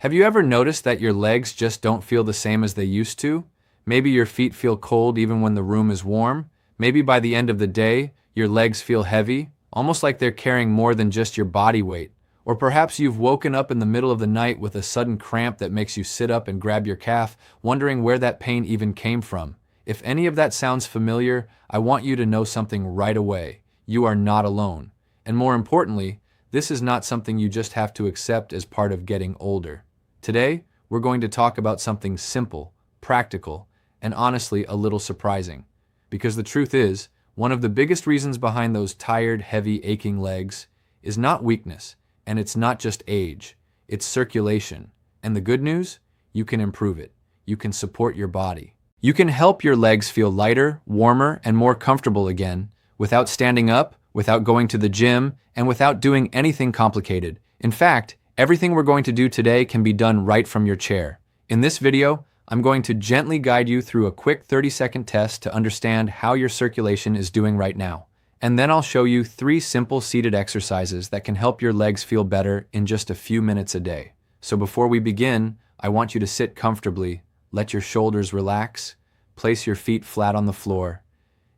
Have you ever noticed that your legs just don't feel the same as they used to? Maybe your feet feel cold even when the room is warm. Maybe by the end of the day, your legs feel heavy, almost like they're carrying more than just your body weight. Or perhaps you've woken up in the middle of the night with a sudden cramp that makes you sit up and grab your calf, wondering where that pain even came from. If any of that sounds familiar, I want you to know something right away. You are not alone. And more importantly, this is not something you just have to accept as part of getting older. Today, we're going to talk about something simple, practical, and honestly a little surprising. Because the truth is, one of the biggest reasons behind those tired, heavy, aching legs is not weakness, and it's not just age, it's circulation. And the good news? You can improve it. You can support your body. You can help your legs feel lighter, warmer, and more comfortable again without standing up, without going to the gym, and without doing anything complicated. In fact, everything we're going to do today can be done right from your chair. In this video, I'm going to gently guide you through a quick 30-second test to understand how your circulation is doing right now. And then I'll show you 3 simple seated exercises that can help your legs feel better in just a few minutes a day. So before we begin, I want you to sit comfortably, let your shoulders relax, place your feet flat on the floor,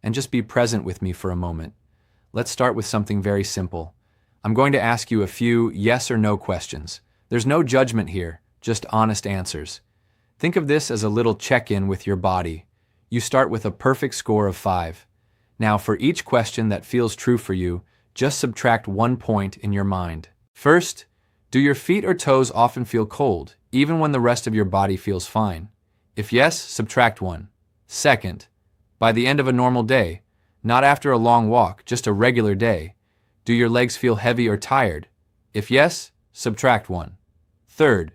and just be present with me for a moment. Let's start with something very simple. I'm going to ask you a few yes or no questions. There's no judgment here, just honest answers. Think of this as a little check-in with your body. You start with a perfect score of 5. Now, for each question that feels true for you, just subtract 1 point in your mind. First, do your feet or toes often feel cold, even when the rest of your body feels fine? If yes, subtract 1. Second, by the end of a normal day, not after a long walk, just a regular day, do your legs feel heavy or tired? If yes, subtract 1. Third,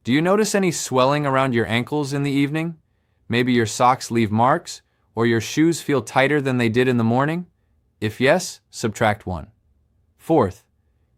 do you notice any swelling around your ankles in the evening? Maybe your socks leave marks, or your shoes feel tighter than they did in the morning? If yes, subtract 1. Fourth,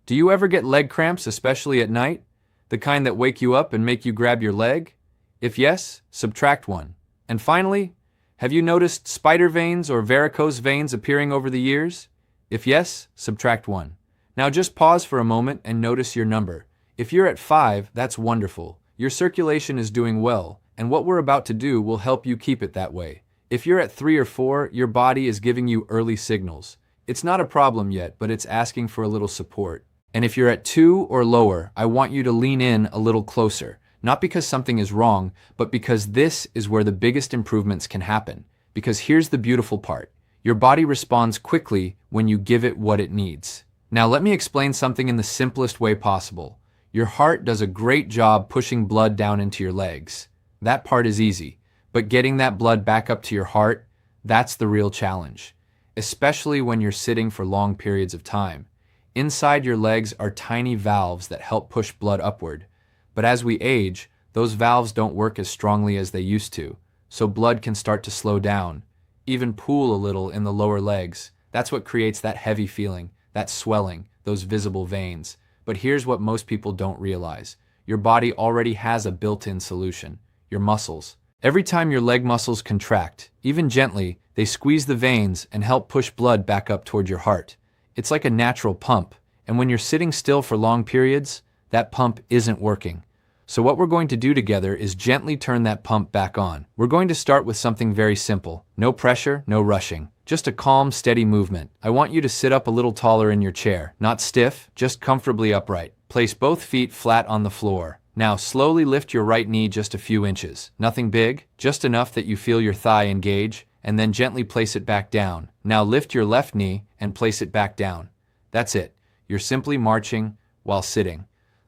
do you ever get leg cramps, especially at night? The kind that wake you up and make you grab your leg? If yes, subtract 1. And finally, have you noticed spider veins or varicose veins appearing over the years? If yes, subtract 1. Now just pause for a moment and notice your number. If you're at 5, that's wonderful. Your circulation is doing well, and what we're about to do will help you keep it that way. If you're at 3 or 4, your body is giving you early signals. It's not a problem yet, but it's asking for a little support. And if you're at 2 or lower, I want you to lean in a little closer. Not because something is wrong, but because this is where the biggest improvements can happen. Because here's the beautiful part. Your body responds quickly when you give it what it needs. Now let me explain something in the simplest way possible. Your heart does a great job pushing blood down into your legs. That part is easy, but getting that blood back up to your heart, that's the real challenge. Especially when you're sitting for long periods of time. Inside your legs are tiny valves that help push blood upward. But as we age, those valves don't work as strongly as they used to, so blood can start to slow down, even pool a little in the lower legs. That's what creates that heavy feeling, that swelling, those visible veins. But here's what most people don't realize. Your body already has a built-in solution, your muscles. Every time your leg muscles contract, even gently, they squeeze the veins and help push blood back up toward your heart. It's like a natural pump, and when you're sitting still for long periods, that pump isn't working. So what we're going to do together is gently turn that pump back on. We're going to start with something very simple. No pressure, no rushing. Just a calm, steady movement. I want you to sit up a little taller in your chair. Not stiff, just comfortably upright. Place both feet flat on the floor. Now slowly lift your right knee just a few inches. Nothing big, just enough that you feel your thigh engage, and then gently place it back down. Now lift your left knee and place it back down. That's it. You're simply marching while sitting.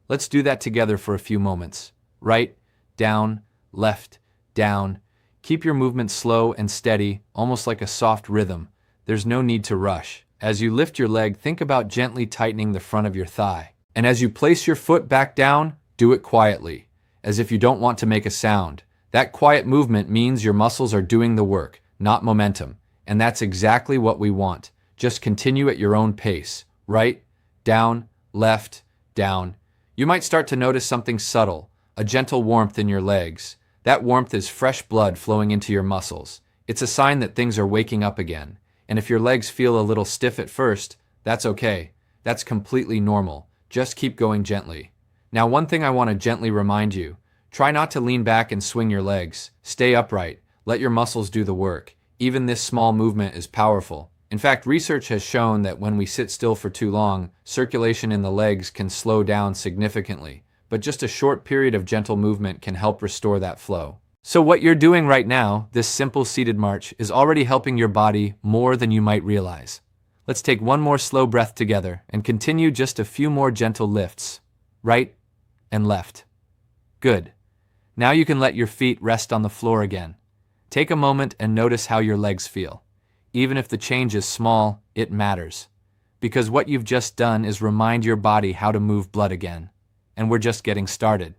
Let's do that together for a few moments. Right, down, left, down. Keep your movement slow and steady, almost like a soft rhythm. There's no need to rush. As you lift your leg, think about gently tightening the front of your thigh. And as you place your foot back down, do it quietly, as if you don't want to make a sound. That quiet movement means your muscles are doing the work, not momentum. And that's exactly what we want. Just continue at your own pace. Right, down, left, down. You might start to notice something subtle, a gentle warmth in your legs. That warmth is fresh blood flowing into your muscles. It's a sign that things are waking up again. And if your legs feel a little stiff at first, that's okay. That's completely normal. Just keep going gently. Now, one thing I want to gently remind you, try not to lean back and swing your legs. Stay upright. Let your muscles do the work. Even this small movement is powerful. In fact, research has shown that when we sit still for too long, circulation in the legs can slow down significantly. But just a short period of gentle movement can help restore that flow. So what you're doing right now, this simple seated march, is already helping your body more than you might realize. Let's take one more slow breath together and continue just a few more gentle lifts. Right and left. Good. Now you can let your feet rest on the floor again. Take a moment and notice how your legs feel. Even if the change is small, it matters. Because what you've just done is remind your body how to move blood again. And we're just getting started.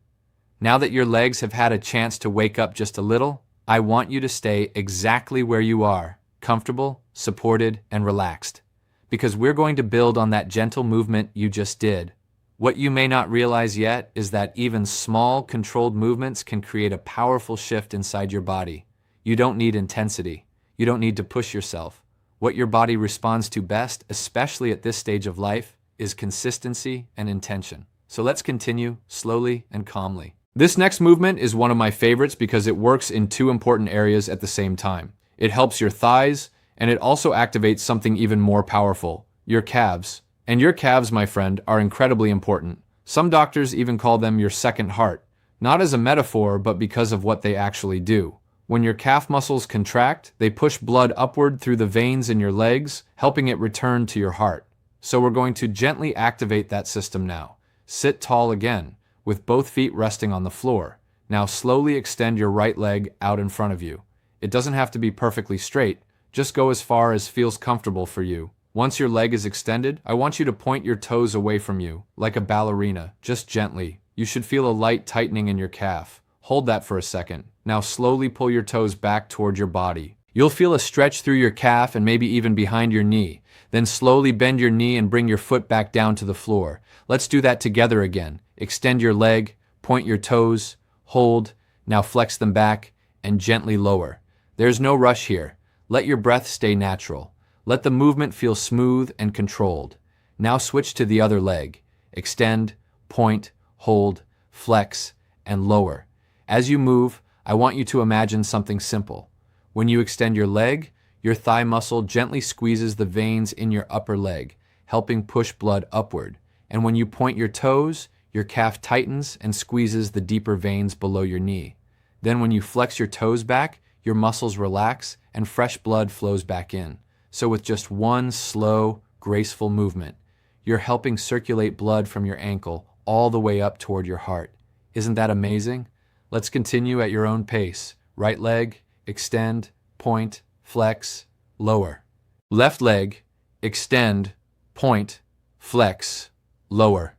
Now that your legs have had a chance to wake up just a little, I want you to stay exactly where you are, comfortable, supported, and relaxed. Because we're going to build on that gentle movement you just did. What you may not realize yet is that even small, controlled movements can create a powerful shift inside your body. You don't need intensity. You don't need to push yourself. What your body responds to best, especially at this stage of life, is consistency and intention. So let's continue slowly and calmly. This next movement is one of my favorites because it works in two important areas at the same time. It helps your thighs, and it also activates something even more powerful, your calves. And your calves, my friend, are incredibly important. Some doctors even call them your second heart, not as a metaphor, but because of what they actually do. When your calf muscles contract, they push blood upward through the veins in your legs, helping it return to your heart. So we're going to gently activate that system now. Sit tall again, with both feet resting on the floor. Now slowly extend your right leg out in front of you. It doesn't have to be perfectly straight, just go as far as feels comfortable for you. Once your leg is extended, I want you to point your toes away from you, like a ballerina, just gently. You should feel a light tightening in your calf. Hold that for a second. Now slowly pull your toes back toward your body. You'll feel a stretch through your calf and maybe even behind your knee. Then slowly bend your knee and bring your foot back down to the floor. Let's do that together again. Extend your leg, point your toes, hold, now flex them back, and gently lower. There's no rush here. Let your breath stay natural. Let the movement feel smooth and controlled. Now switch to the other leg. Extend, point, hold, flex, and lower. As you move, I want you to imagine something simple. When you extend your leg, your thigh muscle gently squeezes the veins in your upper leg, helping push blood upward. And when you point your toes, your calf tightens and squeezes the deeper veins below your knee. Then when you flex your toes back, your muscles relax and fresh blood flows back in. So with just one slow, graceful movement, you're helping circulate blood from your ankle all the way up toward your heart. Isn't that amazing? Let's continue at your own pace. Right leg, extend, point, flex, lower. Left leg, extend, point, flex, lower.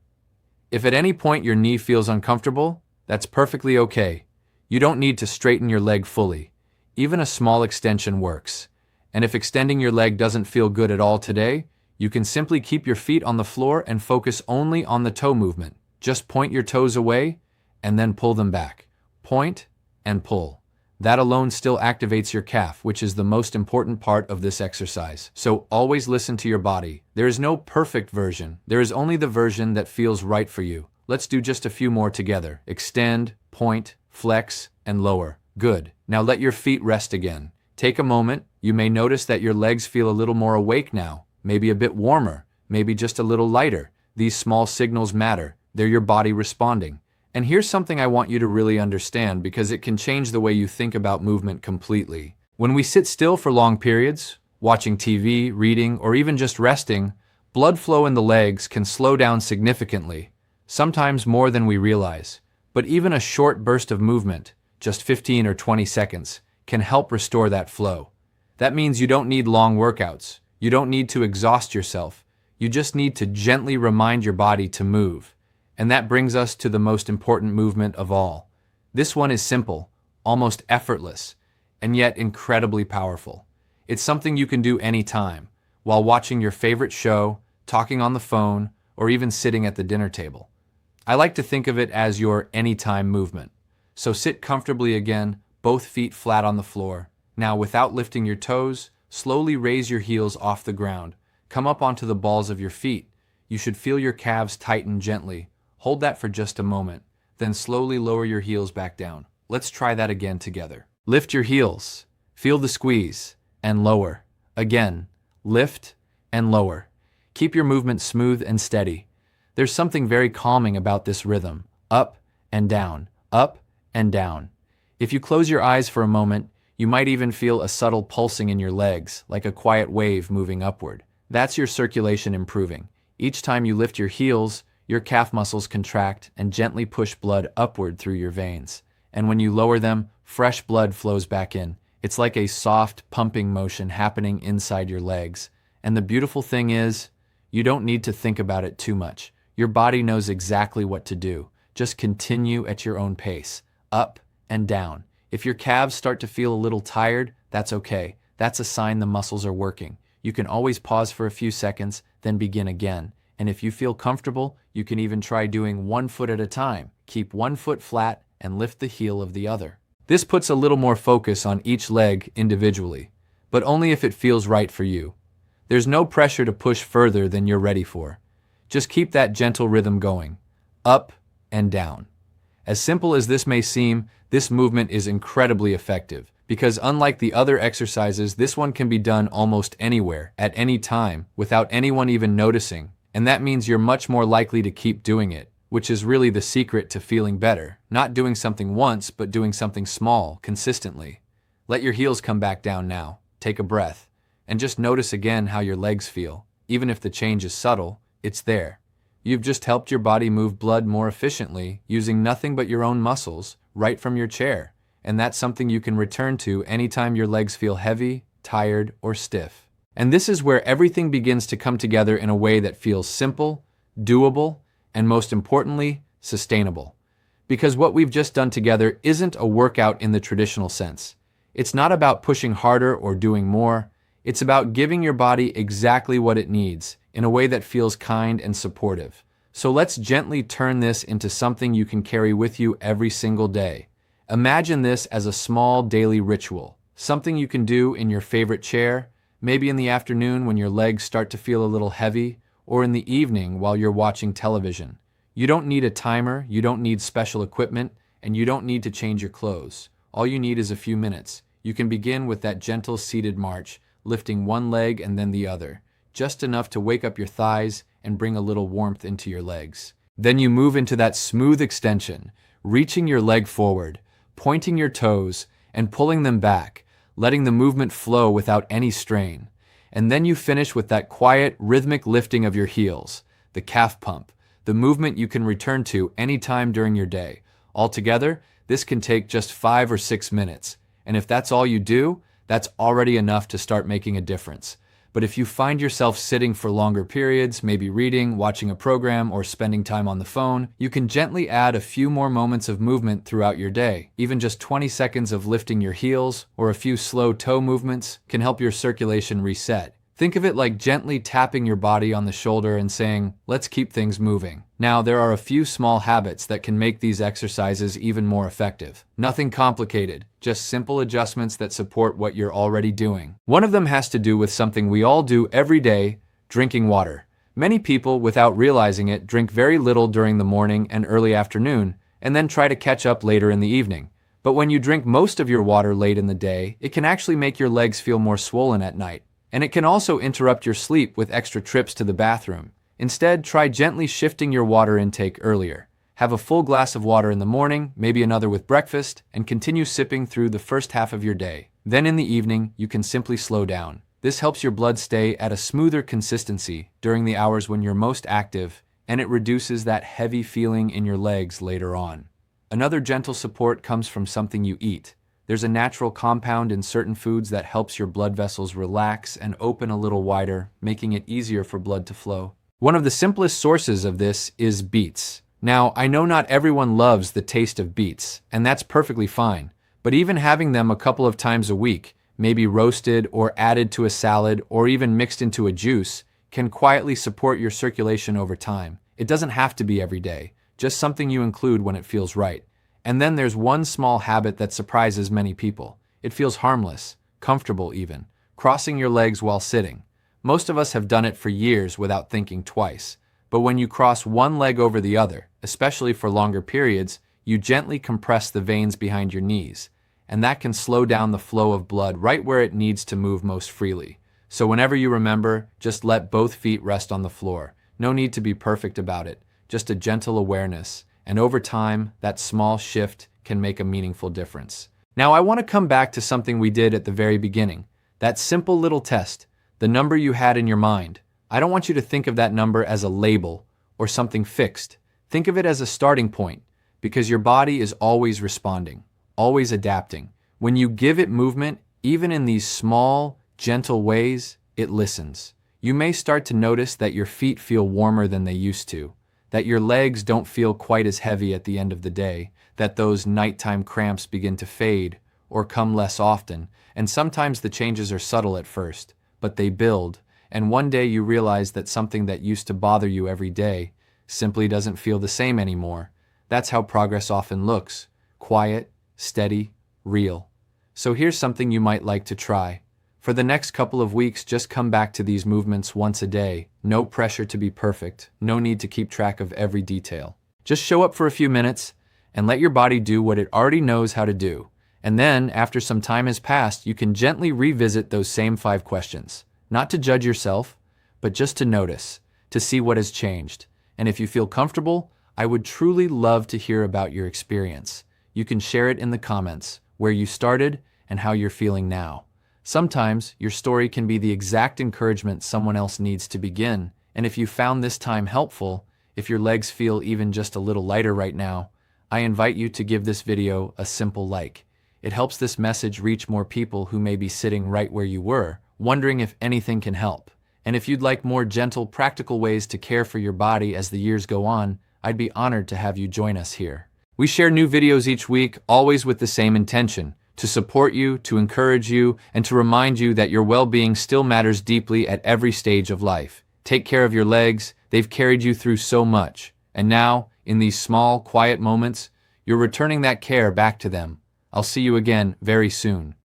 If at any point your knee feels uncomfortable, that's perfectly okay. You don't need to straighten your leg fully. Even a small extension works. And if extending your leg doesn't feel good at all today, you can simply keep your feet on the floor and focus only on the toe movement. Just point your toes away and then pull them back. Point and pull. That alone still activates your calf, which is the most important part of this exercise. So always listen to your body. There is no perfect version. There is only the version that feels right for you. Let's do just a few more together. Extend, point, flex, and lower. Good. Now let your feet rest again. Take a moment. You may notice that your legs feel a little more awake now, maybe a bit warmer, maybe just a little lighter. These small signals matter. They're your body responding. And here's something I want you to really understand because it can change the way you think about movement completely. When we sit still for long periods, watching TV, reading, or even just resting, blood flow in the legs can slow down significantly, sometimes more than we realize. But even a short burst of movement, just 15 or 20 seconds, can help restore that flow. That means you don't need long workouts. You don't need to exhaust yourself. You just need to gently remind your body to move. And that brings us to the most important movement of all. This one is simple, almost effortless, and yet incredibly powerful. It's something you can do anytime, while watching your favorite show, talking on the phone, or even sitting at the dinner table. I like to think of it as your anytime movement. So sit comfortably again, both feet flat on the floor. Now, without lifting your toes, slowly raise your heels off the ground. Come up onto the balls of your feet. You should feel your calves tighten gently. Hold that for just a moment, then slowly lower your heels back down. Let's try that again together. Lift your heels, feel the squeeze, and lower. Again, lift and lower. Keep your movement smooth and steady. There's something very calming about this rhythm. Up and down, up and down. If you close your eyes for a moment, you might even feel a subtle pulsing in your legs, like a quiet wave moving upward. That's your circulation improving. Each time you lift your heels, your calf muscles contract and gently push blood upward through your veins. And when you lower them, fresh blood flows back in. It's like a soft, pumping motion happening inside your legs. And the beautiful thing is, you don't need to think about it too much. Your body knows exactly what to do. Just continue at your own pace, up and down. If your calves start to feel a little tired, that's okay. That's a sign the muscles are working. You can always pause for a few seconds, then begin again. And if you feel comfortable, you can even try doing 1 foot at a time. Keep 1 foot flat and lift the heel of the other. This puts a little more focus on each leg individually, but only if it feels right for you. There's no pressure to push further than you're ready for. Just keep that gentle rhythm going, up and down. As simple as this may seem, this movement is incredibly effective because unlike the other exercises, this one can be done almost anywhere, at any time, without anyone even noticing. And that means you're much more likely to keep doing it, which is really the secret to feeling better. Not doing something once, but doing something small, consistently. Let your heels come back down now. Take a breath. And just notice again how your legs feel. Even if the change is subtle, it's there. You've just helped your body move blood more efficiently, using nothing but your own muscles, right from your chair. And that's something you can return to anytime your legs feel heavy, tired, or stiff. And this is where everything begins to come together in a way that feels simple, doable, and most importantly, sustainable. Because what we've just done together isn't a workout in the traditional sense. It's not about pushing harder or doing more. It's about giving your body exactly what it needs in a way that feels kind and supportive. So let's gently turn this into something you can carry with you every single day. Imagine this as a small daily ritual, something you can do in your favorite chair, maybe in the afternoon when your legs start to feel a little heavy, or in the evening while you're watching television. You don't need a timer, you don't need special equipment, and you don't need to change your clothes. All you need is a few minutes. You can begin with that gentle seated march, lifting one leg and then the other, just enough to wake up your thighs and bring a little warmth into your legs. Then you move into that smooth extension, reaching your leg forward, pointing your toes, and pulling them back, letting the movement flow without any strain. And then you finish with that quiet, rhythmic lifting of your heels, the calf pump, the movement you can return to anytime during your day. Altogether, this can take just 5 or 6 minutes. And if that's all you do, that's already enough to start making a difference. But if you find yourself sitting for longer periods, maybe reading, watching a program, or spending time on the phone, you can gently add a few more moments of movement throughout your day. Even just 20 seconds of lifting your heels or a few slow toe movements can help your circulation reset. Think of it like gently tapping your body on the shoulder and saying, let's keep things moving. Now, there are a few small habits that can make these exercises even more effective. Nothing complicated, just simple adjustments that support what you're already doing. One of them has to do with something we all do every day, drinking water. Many people, without realizing it, drink very little during the morning and early afternoon, and then try to catch up later in the evening. But when you drink most of your water late in the day, it can actually make your legs feel more swollen at night. And it can also interrupt your sleep with extra trips to the bathroom. Instead, try gently shifting your water intake earlier. Have a full glass of water in the morning, maybe another with breakfast, and continue sipping through the first half of your day. Then in the evening, you can simply slow down. This helps your blood stay at a smoother consistency during the hours when you're most active, and it reduces that heavy feeling in your legs later on. Another gentle support comes from something you eat. There's a natural compound in certain foods that helps your blood vessels relax and open a little wider, making it easier for blood to flow. One of the simplest sources of this is beets. Now, I know not everyone loves the taste of beets, and that's perfectly fine, but even having them a couple of times a week, maybe roasted or added to a salad or even mixed into a juice, can quietly support your circulation over time. It doesn't have to be every day, just something you include when it feels right. And then there's one small habit that surprises many people. It feels harmless, comfortable even, crossing your legs while sitting. Most of us have done it for years without thinking twice. But when you cross one leg over the other, especially for longer periods, you gently compress the veins behind your knees, and that can slow down the flow of blood right where it needs to move most freely. So whenever you remember, just let both feet rest on the floor. No need to be perfect about it, just a gentle awareness. And over time, that small shift can make a meaningful difference. Now I want to come back to something we did at the very beginning. That simple little test, the number you had in your mind. I don't want you to think of that number as a label or something fixed. Think of it as a starting point, because your body is always responding, always adapting. When you give it movement, even in these small, gentle ways, it listens. You may start to notice that your feet feel warmer than they used to, that your legs don't feel quite as heavy at the end of the day, that those nighttime cramps begin to fade or come less often. And sometimes the changes are subtle at first, but they build. And one day you realize that something that used to bother you every day simply doesn't feel the same anymore. That's how progress often looks: quiet, steady, real. So here's something you might like to try. For the next couple of weeks, just come back to these movements once a day. No pressure to be perfect, no need to keep track of every detail. Just show up for a few minutes and let your body do what it already knows how to do. And then, after some time has passed, you can gently revisit those same 5 questions. Not to judge yourself, but just to notice, to see what has changed. And if you feel comfortable, I would truly love to hear about your experience. You can share it in the comments, where you started and how you're feeling now. Sometimes your story can be the exact encouragement someone else needs to begin. And if you found this time helpful, if your legs feel even just a little lighter right now, I invite you to give this video a simple like. It helps this message reach more people who may be sitting right where you were, wondering if anything can help. And if you'd like more gentle, practical ways to care for your body as the years go on, I'd be honored to have you join us here. We share new videos each week, always with the same intention: to support you, to encourage you, and to remind you that your well-being still matters deeply at every stage of life. Take care of your legs. They've carried you through so much. And now, in these small, quiet moments, you're returning that care back to them. I'll see you again very soon.